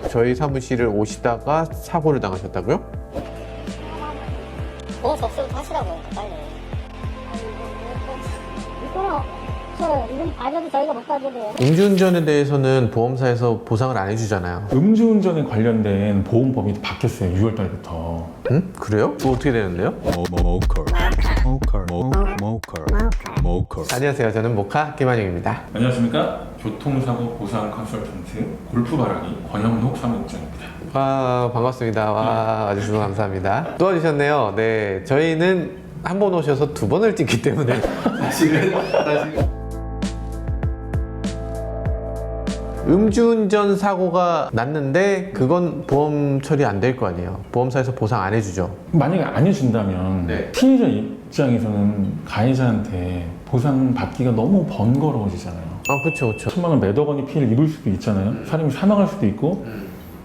저희 사무실을 오시다가 사고를 당하셨다고요? 보험 접수부터 하시라고 빨리. 이건 알려도 저희가 못 가게 돼요. 음주운전에 대해서는 보험사에서 보상을 안 해주잖아요. 음주운전에 관련된 보험법이 바뀌었어요. 6월 달부터. 응? 그래요? 그거 어떻게 되는데요? 안녕하세요. 저는 모카 김한영입니다. 안녕하십니까? 교통사고 보상 컨설턴트 골프바라기 권영록 사무국장입니다. 와, 반갑습니다. 와, 와주셔서 감사합니다. 또 와주셨네요. 네, 저희는 한 번 오셔서 두 번을 찍기 때문에 사실은 음주운전 사고가 났는데 그건 보험 처리 안 될 거 아니에요. 보험사에서 보상 안 해주죠. 만약에 안 해준다면 네. 피해자 입장에서는 가해자한테 보상 받기가 너무 번거로워지잖아요. 아, 그렇죠, 그렇죠. 천만 원, 몇억 원의 피해를 입을 수도 있잖아요. 사람이 사망할 수도 있고.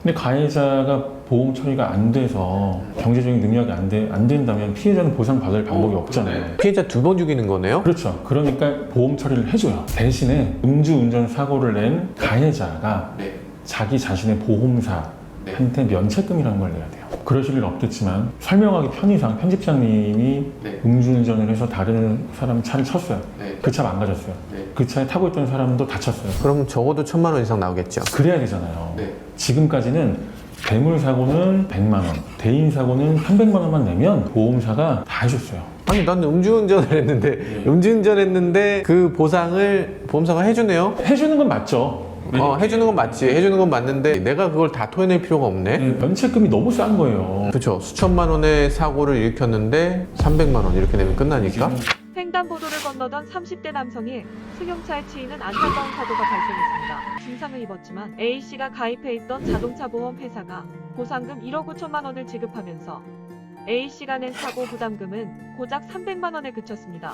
근데 가해자가 보험 처리가 안 돼서 경제적인 능력이 안 된다면 피해자는 보상받을 방법이 없잖아요. 피해자 두 번 죽이는 거네요? 그렇죠. 그러니까 보험 처리를 해줘요. 대신에 음주운전 사고를 낸 가해자가 네. 자기 자신의 보험사한테 면책금이라는 걸 내야 돼요. 그러실 일 없겠지만 설명하기 편의상 편집장님이 네. 음주운전을 해서 다른 사람 차를 쳤어요. 네. 그 차 망가졌어요. 네. 그 차에 타고 있던 사람도 다쳤어요. 그럼 적어도 1,000만 원 이상 나오겠죠? 그래야 되잖아요. 네. 지금까지는 대물 사고는 100만 원, 대인 사고는 300만 원만 내면 보험사가 다 해줬어요. 아니, 난 음주운전을 했는데 음주운전 했는데 그 보상을 보험사가 해주네요? 해주는 건 맞죠. 해주는 건 맞지. 해주는 건 맞는데 내가 그걸 다 토해낼 필요가 없네? 네, 면책금이 너무 싼 거예요. 그렇죠. 수천만 원의 사고를 일으켰는데 300만 원 이렇게 내면 끝나니까? 횡단보도를 건너던 30대 남성이 승용차에 치이는 안타까운 사고가 발생했습니다. 중상을 입었지만 A씨가 가입해 있던 자동차 보험 회사가 보상금 1억 5천만 원을 지급하면서 A씨가 낸 사고 부담금은 고작 300만 원에 그쳤습니다.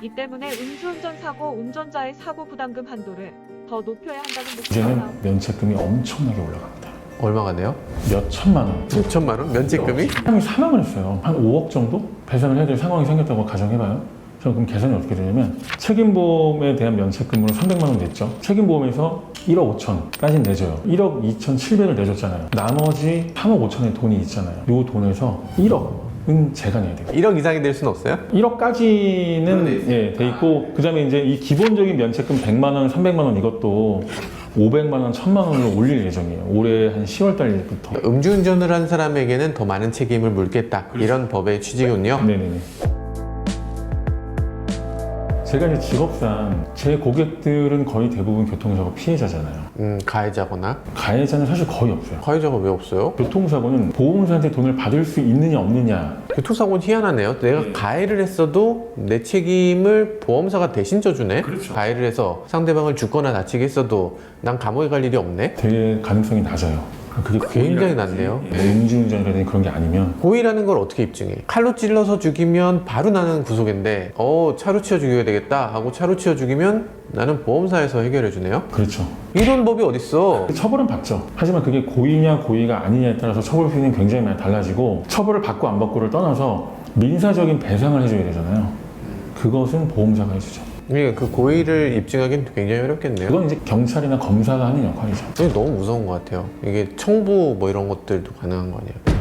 이 때문에 음주운전 사고 운전자의 사고 부담금 한도를 더 높여야 한다는 목소리가 이제는 나옵니다. 면책금이 엄청나게 올라갑니다. 얼마가 돼요? 몇 천만 원. 5천만 원? 면책금이? 사람이 사망을 했어요. 한 5억 정도 배상을 해야 될 상황이 생겼다고 가정해봐요. 저는 그럼 계산이 어떻게 되냐면 책임보험에 대한 면책금으로 300만 원 냈죠. 책임보험에서 1억 5천까지 내줘요. 1억 2,700을 내줬잖아요. 나머지 3억 5천의 돈이 있잖아요. 요 돈에서 1억은 제가 내야 돼요. 1억 이상이 될 수는 없어요? 1억까지는 돼 있고 그 다음에 이제 이 기본적인 면책금 100만 원, 300만 원 이것도 500만 원, 1000만 원으로 올릴 예정이에요. 올해 한 10월 달부터. 음주운전을 한 사람에게는 더 많은 책임을 물겠다. 이런 법의 취지군요. 네네네. 제가 이제 직업상 제 고객들은 거의 대부분 교통사고 피해자잖아요. 가해자거나. 가해자는 사실 거의 없어요. 가해자가 왜 없어요? 교통사고는 보험사한테 돈을 받을 수 있느냐 없느냐. 교통사고는 희한하네요. 내가 가해를 했어도 내 책임을 보험사가 대신 져주네? 그렇죠. 가해를 해서 상대방을 죽거나 다치게 했어도 난 감옥에 갈 일이 없네? 되게 가능성이 낮아요. 그게 굉장히 낮네요. 음주운전이라든지 그런 게 아니면 고의라는 걸 어떻게 입증해? 칼로 찔러서 죽이면 바로 나는 구속인데 차로 치워 죽여야 되겠다 하고 차로 치워 죽이면 나는 보험사에서 해결해 주네요? 그렇죠. 이런 법이 어딨어? 처벌은 받죠. 하지만 그게 고의냐 고의가 아니냐에 따라서 처벌 수위는 굉장히 많이 달라지고 처벌을 받고 안 받고를 떠나서 민사적인 배상을 해줘야 되잖아요. 그것은 보험사가 해주죠. 그러니까 그 고의를 입증하기는 굉장히 어렵겠네요. 그건 이제 경찰이나 검사가 하는 역할이죠. 이게 너무 무서운 것 같아요. 이게 청부 뭐 이런 것들도 가능한 거 아니에요?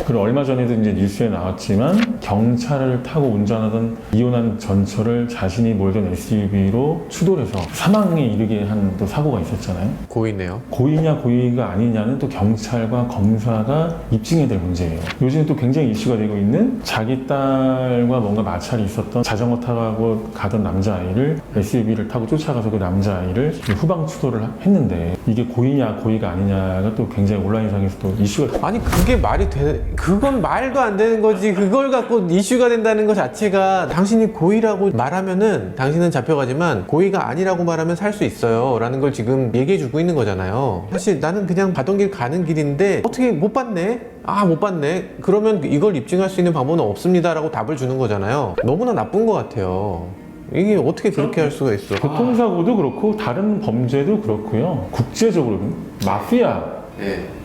그리고 얼마 전에도 이제 뉴스에 나왔지만 경찰을 타고 운전하던 이혼한 전처를 자신이 몰던 SUV로 추돌해서 사망에 이르게 한 또 사고가 있었잖아요. 고의네요. 고의냐 고의가 아니냐는 또 경찰과 검사가 입증해야 될 문제예요. 요즘 또 굉장히 이슈가 되고 있는 자기 딸과 뭔가 마찰이 있었던 자전거 타고 가던 남자아이를 SUV를 타고 쫓아가서 그 남자아이를 후방 추돌을 했는데 이게 고의냐 고의가 아니냐가 또 굉장히 온라인상에서 또 이슈가 아니 그게 말이 그건 말도 안 되는 거지. 그걸 갖고 이슈가 된다는 것 자체가 당신이 고의라고 말하면은 당신은 잡혀가지만 고의가 아니라고 말하면 살 수 있어요 라는 걸 지금 얘기해 주고 있는 거잖아요. 사실 나는 그냥 가던 길 가는 길인데 어떻게 못 봤네? 못 봤네? 그러면 이걸 입증할 수 있는 방법은 없습니다 라고 답을 주는 거잖아요. 너무나 나쁜 것 같아요. 이게 어떻게 그렇게 할 수가 있어? 교통사고도 그렇고 다른 범죄도 그렇고요. 국제적으로는 마피아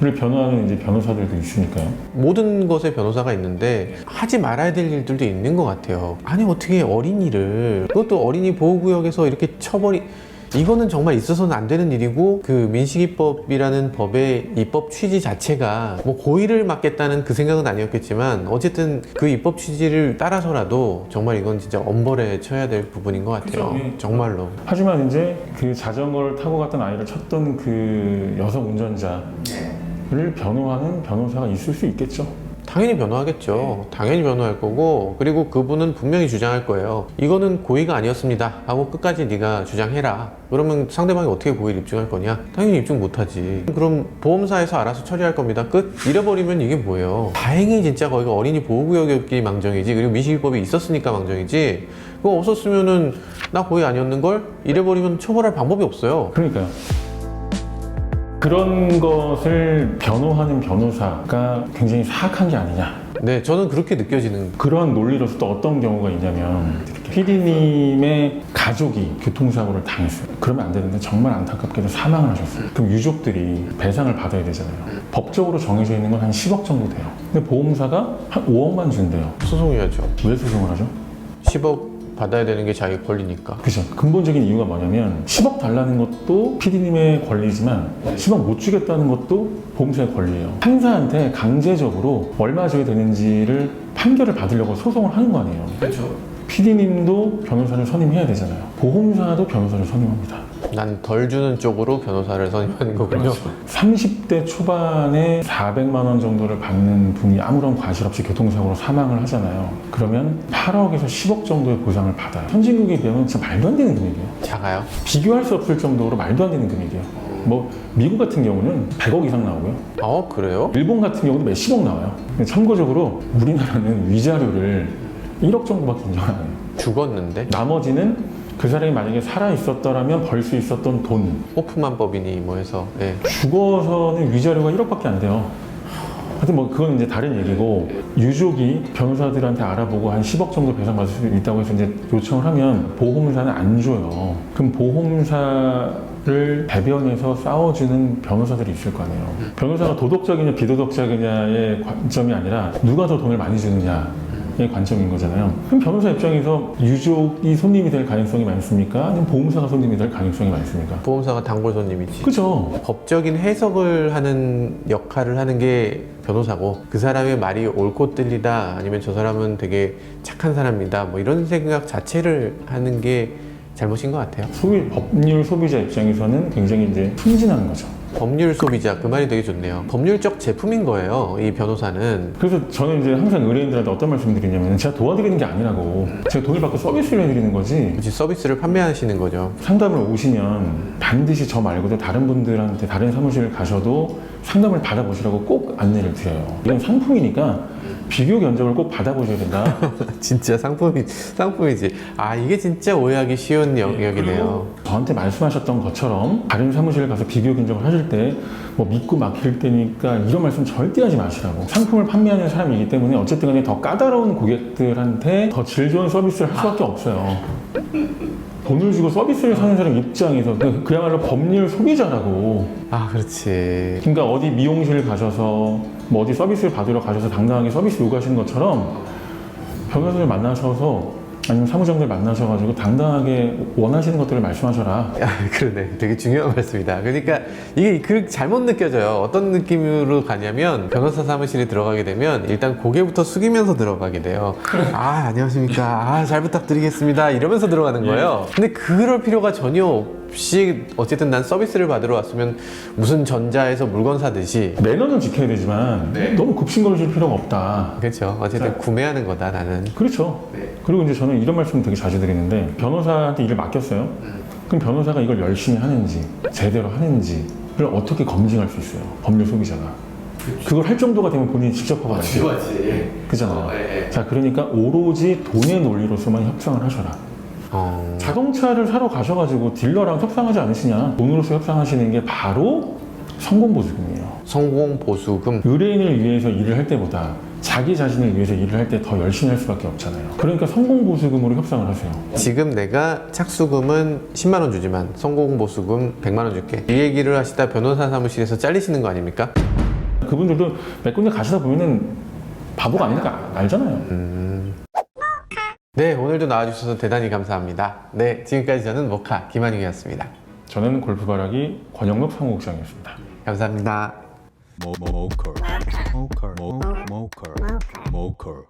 를 변호하는 이제 변호사들도 있으니까요. 모든 것에 변호사가 있는데 하지 말아야 될 일들도 있는 것 같아요. 아니 어떻게 어린이를 그것도 어린이 보호구역에서 이렇게 이거는 정말 있어서는 안 되는 일이고 그 민식이법이라는 법의 입법 취지 자체가 뭐 고의를 막겠다는 그 생각은 아니었겠지만 어쨌든 그 입법 취지를 따라서라도 정말 이건 진짜 엄벌에 쳐야 될 부분인 것 같아요. 그쵸, 예. 정말로. 하지만 이제 그 자전거를 타고 갔던 아이를 쳤던 그 여성 운전자를 변호하는 변호사가 있을 수 있겠죠. 당연히 변호하겠죠. 당연히 변호할 거고, 그리고 그분은 분명히 주장할 거예요. 이거는 고의가 아니었습니다 하고 끝까지 네가 주장해라. 그러면 상대방이 어떻게 고의를 입증할 거냐? 당연히 입증 못하지. 그럼 보험사에서 알아서 처리할 겁니다. 끝? 잃어버리면 이게 뭐예요? 다행히 진짜 거기가 어린이 보호구역이었기 망정이지, 그리고 미식이법이 있었으니까 망정이지, 그거 없었으면은 나 고의 아니었는걸? 잃어버리면 처벌할 방법이 없어요. 그러니까요. 그런 것을 변호하는 변호사가 굉장히 사악한 게 아니냐. 네, 저는 그렇게 느껴지는. 그러한 논리로서 또 어떤 경우가 있냐면 PD님의 가족이 교통사고를 당했어요. 그러면 안 되는데 정말 안타깝게도 사망을 하셨어요. 그럼 유족들이 배상을 받아야 되잖아요. 법적으로 정해져 있는 건 한 10억 정도 돼요. 근데 보험사가 한 5억만 준대요. 소송해야죠. 왜 소송을 하죠? 10억 받아야 되는 게 자기 권리니까. 그죠. 근본적인 이유가 뭐냐면 10억 달라는 것도 PD님의 권리지만 10억 못 주겠다는 것도 보험사의 권리예요. 판사한테 강제적으로 얼마 줘야 되는지를 판결을 받으려고 소송을 하는 거 아니에요. 그렇죠. PD님도 변호사를 선임해야 되잖아요. 보험사도 변호사를 선임합니다. 난 덜 주는 쪽으로 변호사를 선임하는 거군요. 30대 초반에 400만 원 정도를 받는 분이 아무런 과실 없이 교통사고로 사망을 하잖아요. 그러면 8억에서 10억 정도의 보상을 받아요. 선진국에 비하면 진짜 말도 안 되는 금액이에요. 작아요? 비교할 수 없을 정도로 말도 안 되는 금액이에요. 뭐 미국 같은 경우는 100억 이상 나오고요. 그래요? 일본 같은 경우도 몇십억 나와요. 근데 참고적으로 우리나라는 위자료를 1억 정도밖에 인정 안 해요. 죽었는데? 나머지는 그 사람이 만약에 살아 있었더라면 벌 수 있었던 돈, 호프만법이니 뭐 해서. 네. 죽어서는 위자료가 1억밖에 안 돼요. 하여튼 뭐 그건 이제 다른 얘기고, 유족이 변호사들한테 알아보고 한 10억 정도 배상받을 수 있다고 해서 이제 요청을 하면 보험사는 안 줘요. 그럼 보험사를 대변해서 싸워주는 변호사들이 있을 거 아니에요. 변호사가 도덕적이냐 비도덕적이냐의 관점이 아니라 누가 더 돈을 많이 주느냐 의 관점인 거잖아요. 그럼 변호사 입장에서 유족이 손님이 될 가능성이 많습니까? 아니면 보험사가 손님이 될 가능성이 많습니까? 보험사가 단골 손님이지. 그죠? 법적인 해석을 하는 역할을 하는 게 변호사고, 그 사람의 말이 옳고 틀리다, 아니면 저 사람은 되게 착한 사람이다, 뭐 이런 생각 자체를 하는 게 잘못인 것 같아요. 법률 소비자 입장에서는 굉장히 이제 순진한 거죠. 법률 소비자, 그 말이 되게 좋네요. 법률적 제품인 거예요, 이 변호사는. 그래서 저는 이제 항상 의뢰인들한테 어떤 말씀을 드리냐면, 제가 도와드리는 게 아니라고, 제가 돈을 받고 서비스를 해드리는 거지, 굳이 서비스를 판매하시는 거죠. 상담을 오시면 반드시 저 말고도 다른 분들한테 다른 사무실 가셔도 상담을 받아보시라고 꼭 안내를 드려요. 이건 상품이니까 비교 견적을 꼭 받아보셔야 된다. 진짜 상품이지. 이게 진짜 오해하기 쉬운 영역이네요. 저한테 말씀하셨던 것처럼 다른 사무실 가서 비교 견적을 하실 때 뭐 믿고 맡길 때니까 이런 말씀 절대 하지 마시라고. 상품을 판매하는 사람이기 때문에 어쨌든 간에 더 까다로운 고객들한테 더 질 좋은 서비스를 할 수밖에 없어요. 돈을 주고 서비스를 사는 사람 입장에서 그야말로 법률 소비자라고. 그렇지. 그러니까 어디 미용실 가셔서 뭐 어디 서비스를 받으러 가셔서 당당하게 서비스 요구하시는 것처럼 변호사를 만나셔서, 아니면 사무장들 만나셔가지고 당당하게 원하시는 것들을 말씀하셔라. 그러네. 되게 중요한 말씀이다. 그러니까 이게 잘못 느껴져요. 어떤 느낌으로 가냐면, 변호사 사무실에 들어가게 되면 일단 고개부터 숙이면서 들어가게 돼요. 안녕하십니까. 잘 부탁드리겠습니다. 이러면서 들어가는 거예요. 근데 그럴 필요가 전혀 없이, 어쨌든 난 서비스를 받으러 왔으면 무슨 전자에서 물건 사듯이. 매너는 지켜야 되지만 너무 굽신거리실 필요가 없다. 그렇죠. 어쨌든 구매하는 거다, 나는. 그렇죠. 그리고 이제 저는 이런 말씀을 되게 자주 드리는데, 변호사한테 일을 맡겼어요. 그럼 변호사가 이걸 열심히 하는지 제대로 하는지를 어떻게 검증할 수 있어요? 법률 소비자가. 그걸 할 정도가 되면 본인이 직접 하고 나죠. 그잖아요. 자, 그러니까 오로지 돈의 논리로서만 협상을 하셔라. 자동차를 사러 가셔가지고 딜러랑 협상하지 않으시냐? 돈으로서 협상하시는 게 바로 성공보수금이에요. 성공보수금. 의뢰인을 위해서 일을 할 때보다 자기 자신을 위해서 일을 할 때 더 열심히 할 수밖에 없잖아요. 그러니까 성공보수금으로 협상을 하세요. 지금 내가 착수금은 10만 원 주지만 성공보수금 100만 원 줄게, 이 얘기를 하시다 변호사 사무실에서 잘리시는 거 아닙니까? 그분들도 몇 군데 가시다 보면은 바보가 아니니까 알잖아요. 네, 오늘도 나와주셔서 대단히 감사합니다. 네, 지금까지 저는 모카 김한용이었습니다. 저는 골프바라기 권영록 사무국장이었습니다. 감사합니다. Moker.